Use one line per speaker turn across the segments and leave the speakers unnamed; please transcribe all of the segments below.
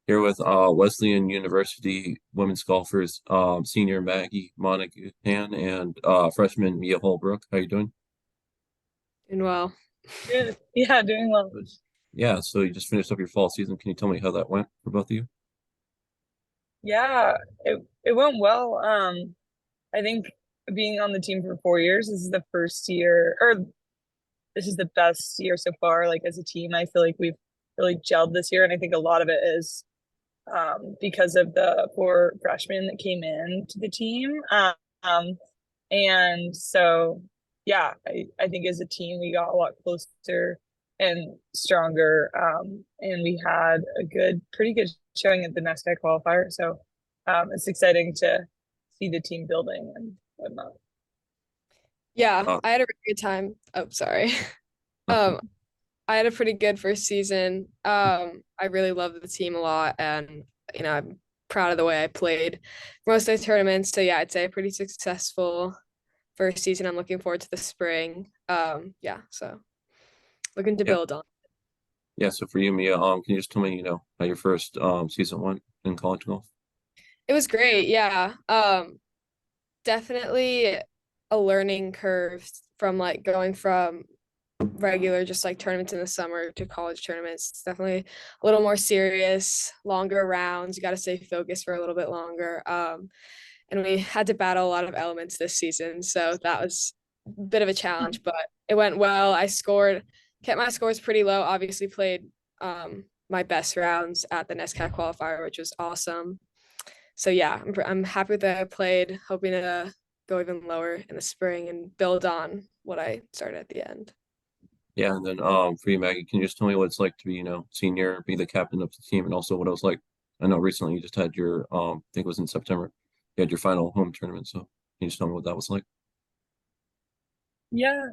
Here with Wesleyan University women's golfers, senior Maggie Monaghan and freshman Mia Holbrook. How you doing?
Doing well.
Good. Yeah, doing well.
Good. Yeah, so you just finished up your fall season. Can you tell me how that went for both of you?
Yeah, it went well. I think being on the team for 4 years, this is the first year, or this is the best year so far. Like as a team, I feel like we've really gelled this year, and I think a lot of it is because of the four freshmen that came in to the team. And so, yeah, I think as a team, we got a lot closer and stronger. And we had a pretty good showing at the NESCAC qualifier. So it's exciting to see the team building and whatnot.
Yeah,
Uh,
I had a really good time. Oh, sorry. Um, I had a pretty good first season. I really loved the team a lot, and I'm proud of the way I played most of the tournaments. So yeah, I'd say a pretty successful first season. I'm looking forward to the spring. Yeah, so looking to
yeah,
build on.
yeah. So for you, Mia, can you just tell me, how your first season went in college golf?
It was great. Yeah. Definitely a learning curve from like going from regular just like tournaments in the summer to college tournaments. It's definitely a little more serious, longer rounds. You got to stay focused for a little bit longer. And we had to battle a lot of elements this season, so that was a bit of a challenge, but it went well. Kept my scores pretty low. Obviously, played my best rounds at the NESCAC qualifier, which was awesome. So yeah, I'm happy with that I played. Hoping to go even lower in the spring and build on what I started at the end.
Yeah, and then for you, Maggie, can you just tell me what it's like to be, senior, be the captain of the team, and also what it was like? I know recently you just had your I think it was in September, you had your final home tournament. So can you just tell me what that was like?
Yeah.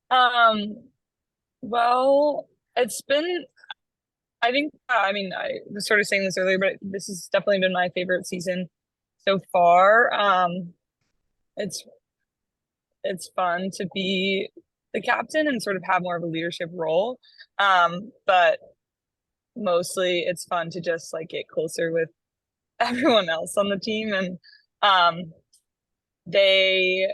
Um, well, it's been, I think, I mean, I was sort of saying this earlier, but this has definitely been my favorite season so far. It's it's fun to be the captain and sort of have more of a leadership role. But mostly it's fun to just like get closer with everyone else on the team. And um, they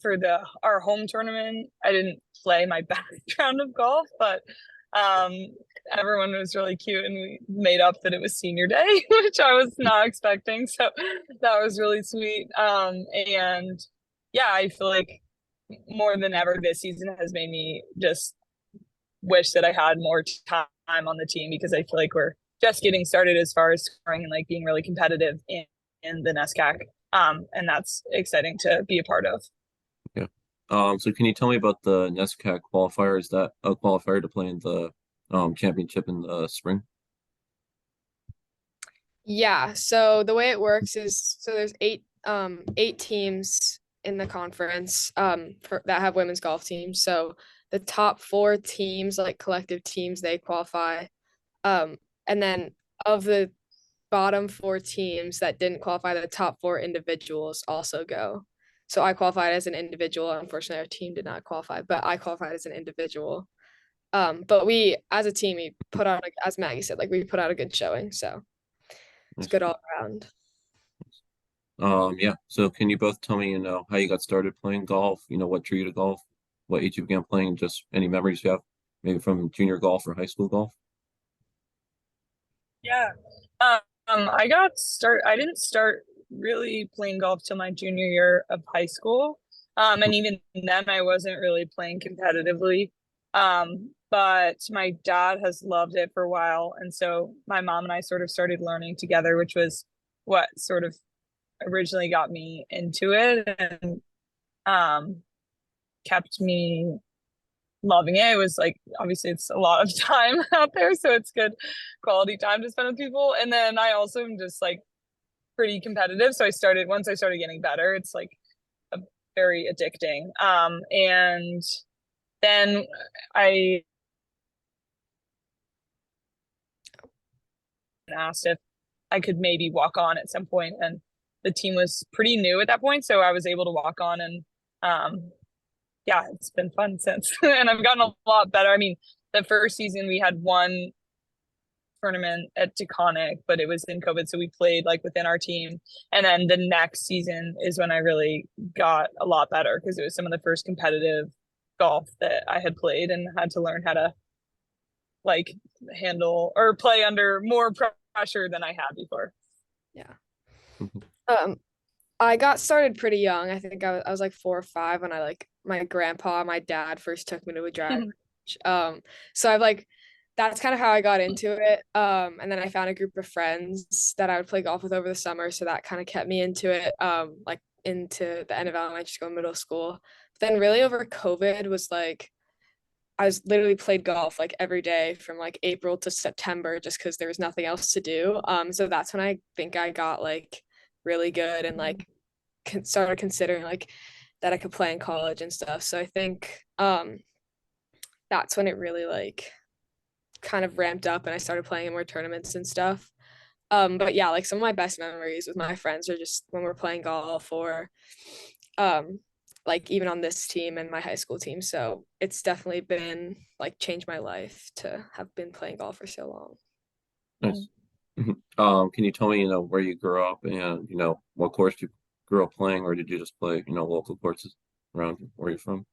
for the our home tournament, I didn't play my best round of golf, but um, everyone was really cute, and we made up that it was senior day, which I was not expecting. So that was really sweet. And yeah, I feel like more than ever this season has made me just wish that I had more time on the team, because I feel like we're just getting started as far as scoring and like being really competitive in the NESCAC. And that's exciting to be a part of.
Yeah. So can you tell me about the NESCAC qualifier? Is that a qualifier to play in the championship in the spring?
Yeah, so the way it works is there's eight teams in the conference that have women's golf teams. So the top four teams, like collective teams, they qualify. And then of the bottom four teams that didn't qualify, the top four individuals also go. So I qualified as an individual. Unfortunately, our team did not qualify, but I qualified as an individual. But we, as a team, we put out, as Maggie said, like we put out a good showing. So it's
Nice.
good all around.
Yeah. So can you both tell me, how you got started playing golf? What drew you to golf? What age you began playing? Just any memories you have, maybe from junior golf or high school golf?
Yeah. I didn't start really playing golf till my junior year of high school. And even then I wasn't really playing competitively. But my dad has loved it for a while. And so my mom and I sort of started learning together, which was what sort of originally got me into it and um kept me loving it. It was like obviously it's a lot of time out there, so it's good quality time to spend with people. And then I also am just like pretty competitive. So once I started getting better, it's like a, very addicting. And then I asked if I could maybe walk on at some point, and the team was pretty new at that point, so I was able to walk on. And yeah, it's been fun since. And I've gotten a lot better. I mean, the first season we had one tournament at Taconic, but it was in COVID, so we played like within our team. And then the next season is when I really got a lot better because it was some of the first competitive golf that I had played and had to learn how to like handle or play under more pressure than I had before.
Yeah.
Mhm.
I got started pretty young. I think I was like 4 or 5 when my grandpa, my dad first took me to a driving range. So I've like that's kind of how I got into it. And then I found a group of friends that I would play golf with over the summer, so that kind of kept me into it. Like into the end of elementary school, middle school. But then really over COVID was like I was literally played golf like every day from like April to September just because there was nothing else to do. So that's when I think I got like really good and like started considering like that I could play in college and stuff. So I think that's when it really like kind of ramped up and I started playing in more tournaments and stuff. But yeah, like some of my best memories with my friends are just when we're playing golf or um like even on this team and my high school team. So it's definitely been like changed my life to have been playing golf for so long.
Nice. Mhm. Can you tell me, where you grew up and, what course you grew up playing, or did you just play, local courses around where you're from?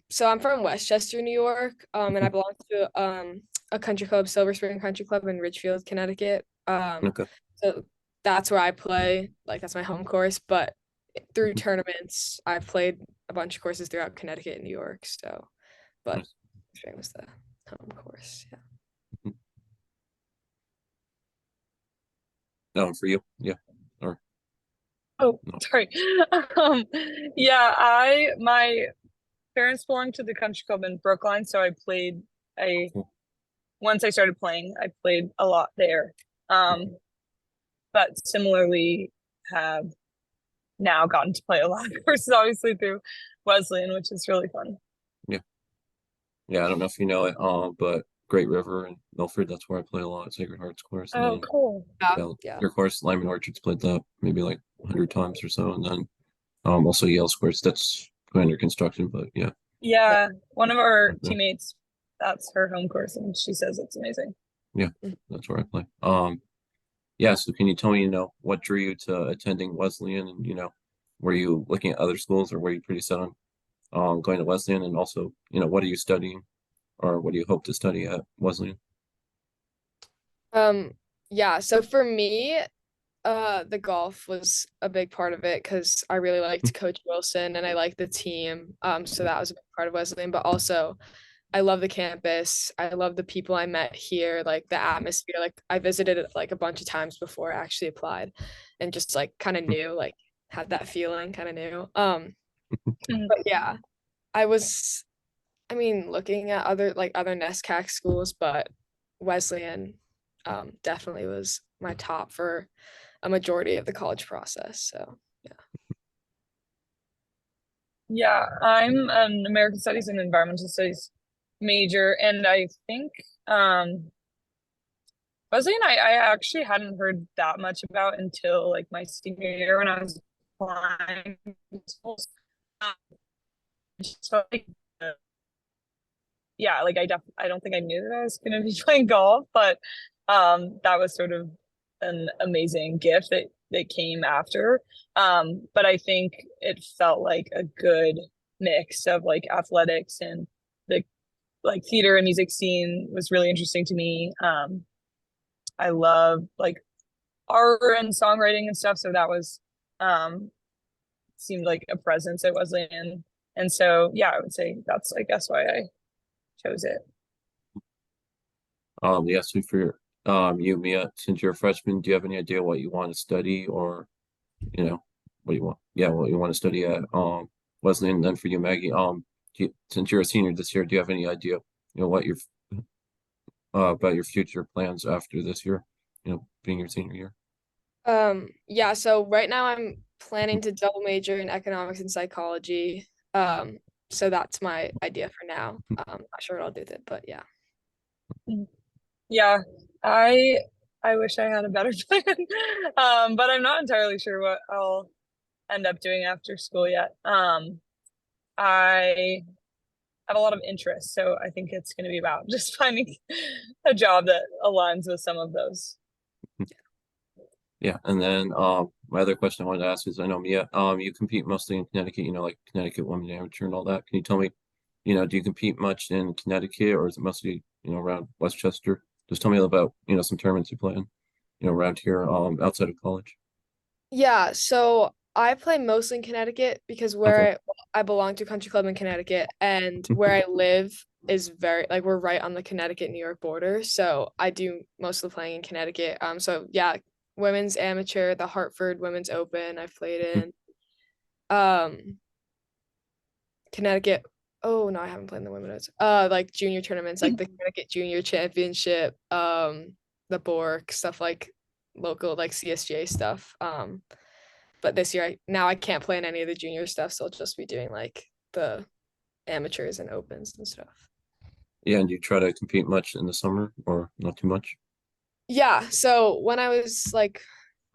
So I'm from Westchester, New York, and I belong to a country club, Silver Spring Country Club in Ridgefield, Connecticut.
Okay.
So that's where I play, like that's my home course. But through tournaments, I've played a bunch of courses throughout Connecticut and New York. So, but
Nice.
Spring was the home course. Yeah.
Mhm. No, for you, yeah. Or
Oh,
no.
sorry. Um, yeah, my parents belonged to the country club in Brookline, so I
Cool.
once I started playing, I played a lot there. But similarly have now gotten to play a lot of courses, obviously through Wesleyan, which is really fun.
Yeah. Yeah, I don't know if you know it, but Great River and Milford, that's where I play a lot, Sacred Hearts course. And
Oh,
then
cool.
Yeah.
yeah,
Yeah.
your course, Lyman Orchards played that maybe like 100 times or so. And then also Yale's course, that's going under construction, but yeah.
Yeah, one of our
Yeah.
teammates, that's her home course, and she says it's amazing.
Yeah, that's where I play. Yeah, so can you tell me, what drew you to attending Wesleyan and, were you looking at other schools or were you pretty set on going to Wesleyan? And also, what are you studying or what do you hope to study at Wesleyan?
Um, yeah, so for me, the golf was a big part of it because I really liked Coach Wilson and I liked the team. So that was a big part of Wesleyan, but also I love the campus. I love the people I met here, like the atmosphere. Like I visited it like a bunch of times before I actually applied and just like kind of knew, like had that feeling, kind of knew.
Mhm.
But yeah, I was I mean, looking at other NESCAC schools, but Wesleyan definitely was my top for a majority of the college process. So yeah.
Yeah, I'm an American Studies and Environmental Studies major, and I think Wesleyan I actually hadn't heard that much about until like my senior year when I was applying to schools. Um, so like, uh, yeah, like I don't think I knew that I was gonna be playing golf, but that was sort of an amazing gift that came after. But I think it felt like a good mix of like athletics and the like theater and music scene was really interesting to me. I love like art and songwriting and stuff, so that was um seemed like a presence it was in. And so yeah, I would say that's I guess why I chose it.
Yeah, so for you, Mia, since you're a freshman, do you have any idea what you want to study or, what you want? Yeah, what you want to study at Wesleyan? And then for you, Maggie, since you're a senior this year, do you have any idea, what your about your future plans after this year, being your senior year?
Yeah, so right now I'm planning to double major in economics and psychology. So that's my idea for now. Not sure what I'll do with it, but yeah.
Yeah, I I wish I had a better plan. But I'm not entirely sure what I'll end up doing after school yet. I have a lot of interest. So I think it's going to be about just finding a job that aligns with some of those.
Yeah, and then my other question I wanted to ask is I know Mia, you compete mostly in Connecticut, like Connecticut Women Amateur and all that. Can you tell me, do you compete much in Connecticut or is it mostly, around Westchester? Just tell me about, some tournaments you play in, around here, outside of college.
Yeah, so I play mostly in Connecticut because
Okay.
I belong to a country club in Connecticut, and where I live is very like we're right on the Connecticut New York border. So I do most of the playing in Connecticut. So yeah, women's amateur, the Hartford Women's Open I've played in. Um Connecticut. Oh no, I haven't played in the women's. Like junior tournaments, like the Connecticut Junior Championship, the Bork, stuff like local like CSJ stuff. But this year I can't play in any of the junior stuff, so I'll just be doing like the amateurs and opens and stuff.
Yeah, and do you try to compete much in the summer or not too much?
Yeah, so when I was like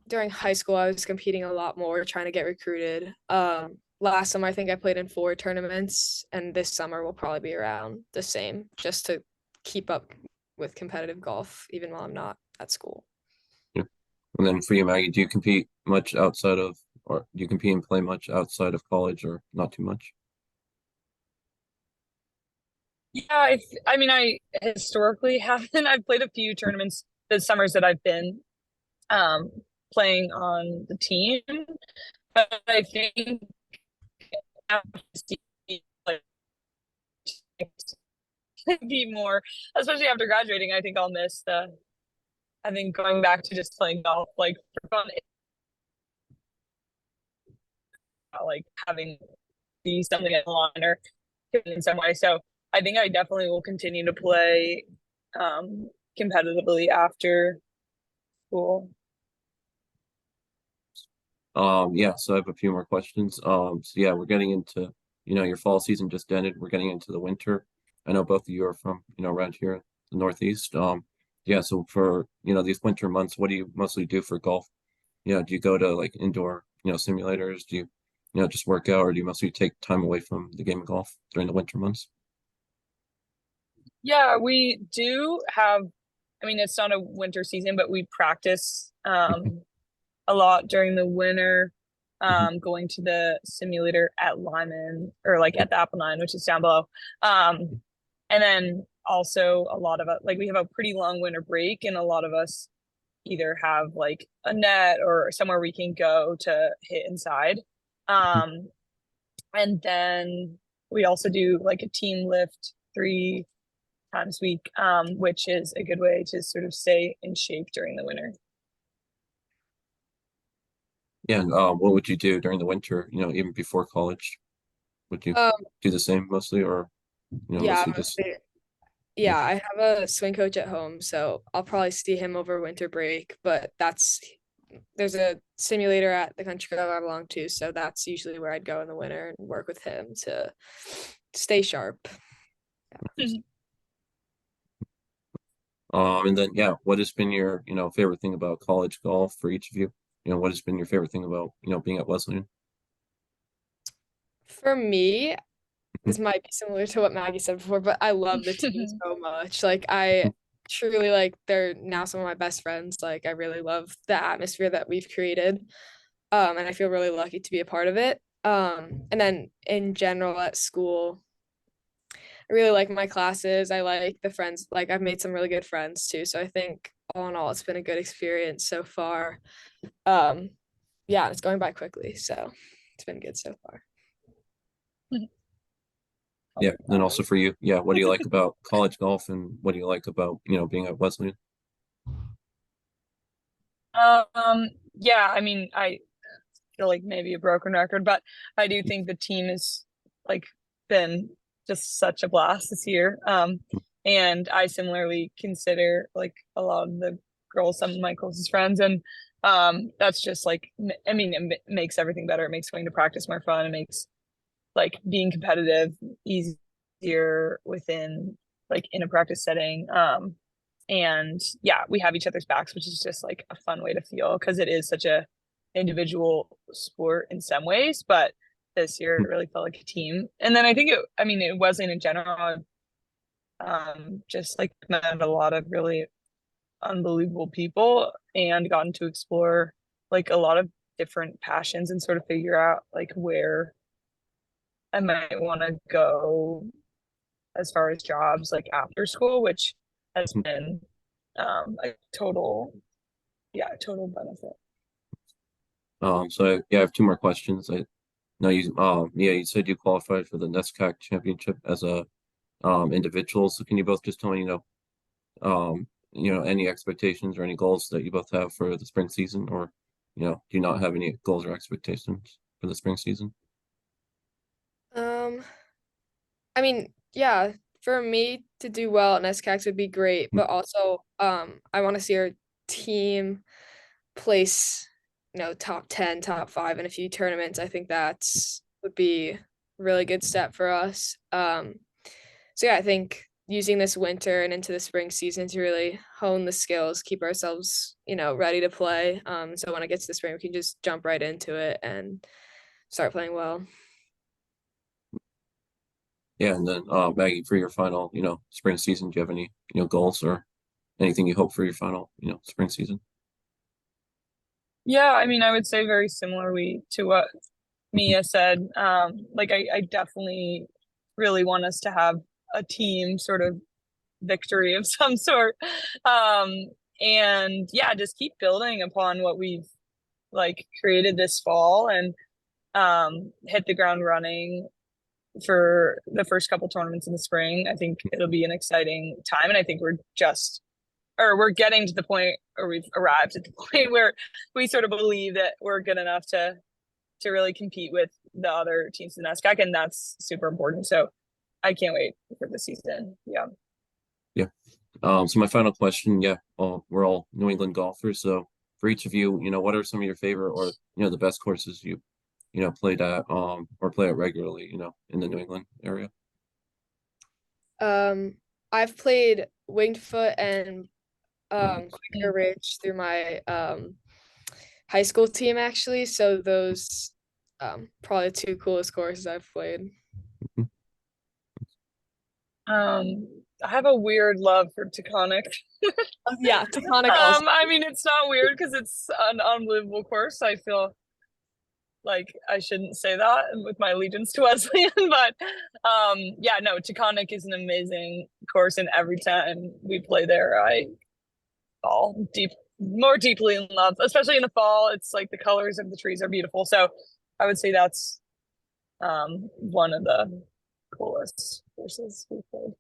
during high school, I was competing a lot more, trying to get recruited. Last summer I think I played in 4 tournaments, and this summer will probably be around the same, just to keep up with competitive golf, even while I'm not at school.
Yeah. And then for you, Maggie, do you compete much outside of, or do you compete and play much outside of college or not too much?
Yeah, I mean, I historically haven't. I've played a few tournaments the summers that I've been um, playing on the team, but I think like be more, especially after graduating. I think I'll miss the. I think going back to just playing golf, like for fun, like having be something at the line or in some way. So I think I definitely will continue to play competitively after school.
Yeah, so I have a few more questions. So yeah, we're getting into, your fall season just ended. We're getting into the winter. I know both of you are from, around here in the Northeast. Yeah, so for, these winter months, what do you mostly do for golf? Do you go to like indoor, simulators? Do you, just work out, or do you mostly take time away from the game of golf during the winter months?
Yeah, we do have, I mean, it's not a winter season, but we practice a lot during the winter,
Mhm.
going to the simulator at Lyman or like at the Apple which is down below. And then also a lot of us, like we have a pretty long winter break, and a lot of us either have like a net or somewhere we can go to hit inside. Um, and then we also do like a team lift 3 times a week, which is a good way to sort of stay in shape during the winter.
Yeah, and what would you do during the winter, even before college? Would you
Um,
do the same mostly, or,
yeah,
mostly just, yeah.
yeah, I have a swing coach at home, so I'll probably see him over winter break, but there's a simulator at the country club I belong to, so that's usually where I'd go in the winter and work with him to stay sharp.
And then yeah, what has been your, favorite thing about college golf for each of you? What has been your favorite thing about, being at Wesleyan?
For me,
Mhm.
this might be similar to what Maggie said before, but I love the team so much. Like I truly like they're now some of my best friends. Like I really love the atmosphere that we've created. And I feel really lucky to be a part of it. And then in general at school, I really like my classes. I like the friends, like I've made some really good friends too. So I think all in all, it's been a good experience so far. Um, yeah, it's going by quickly. So it's been good so far.
Yeah, and also for you, yeah, what do you like about college golf, and what do you like about, being at Wesleyan?
Yeah, I mean, I feel like maybe a broken record, but I do think the team has like been just such a blast this year. And I similarly consider like a lot of the girls some of my closest friends, and that's just like I mean, makes everything better. It makes going to practice more fun. It makes like being competitive easier within like in a practice setting. And yeah, we have each other's backs, which is just like a fun way to feel because it is such a individual sport in some ways, but this year. It really felt like a team. And then I think it wasn't in general. Just like met a lot of really unbelievable people and gotten to explore like a lot of different passions and sort of figure out like where I might want to go as far as jobs like after school, which has been a total benefit.
So yeah, I have two more questions. I know you said you qualified for the NESCAC championship as a individual. So can you both just tell me, any expectations or any goals that you both have for the spring season, or do you not have any goals or expectations for the spring season?
I mean, yeah, for me to do well at NESCACs would be great, but also I want to see our team place, top 10, top 5 in a few tournaments. I think that's would be a really good step for us. So yeah, I think using this winter and into the spring season to really hone the skills, keep ourselves, ready to play. So when it gets to the spring, we can just jump right into it and start playing well.
Yeah, and then Maggie, for your final, spring season, do you have any, goals or anything you hope for your final, spring season?
Yeah, I mean, I would say very similarly to what Mia said. Like I definitely really want us to have a team sort of victory of some sort. And yeah, just keep building upon what we've like created this fall and hit the ground running for the first couple tournaments in the spring. I think it'll be an exciting time, and I think we're getting to the point, or we've arrived at the point where we sort of believe that we're good enough to really compete with the other teams in NESCAC, and that's super important. So I can't wait for the season. Yeah.
Yeah. So my final question, yeah, we're all New England golfers. So for each of you, what are some of your favorite or, the best courses you, played at, or play at regularly, in the New England area?
I've played Winged Foot and Quaker Ridge through my high school team actually. So those probably the two coolest courses I've played.
I have a weird love for Taconic.
Yeah, Taconic also.
I mean, it's not weird because it's an unbelievable course. I feel like I shouldn't say that with my allegiance to Wesleyan, but yeah, no, Taconic is an amazing course, and every time we play there, I fall more deeply in love, especially in the fall. It's like the colors of the trees are beautiful. So I would say that's one of the coolest courses we've played.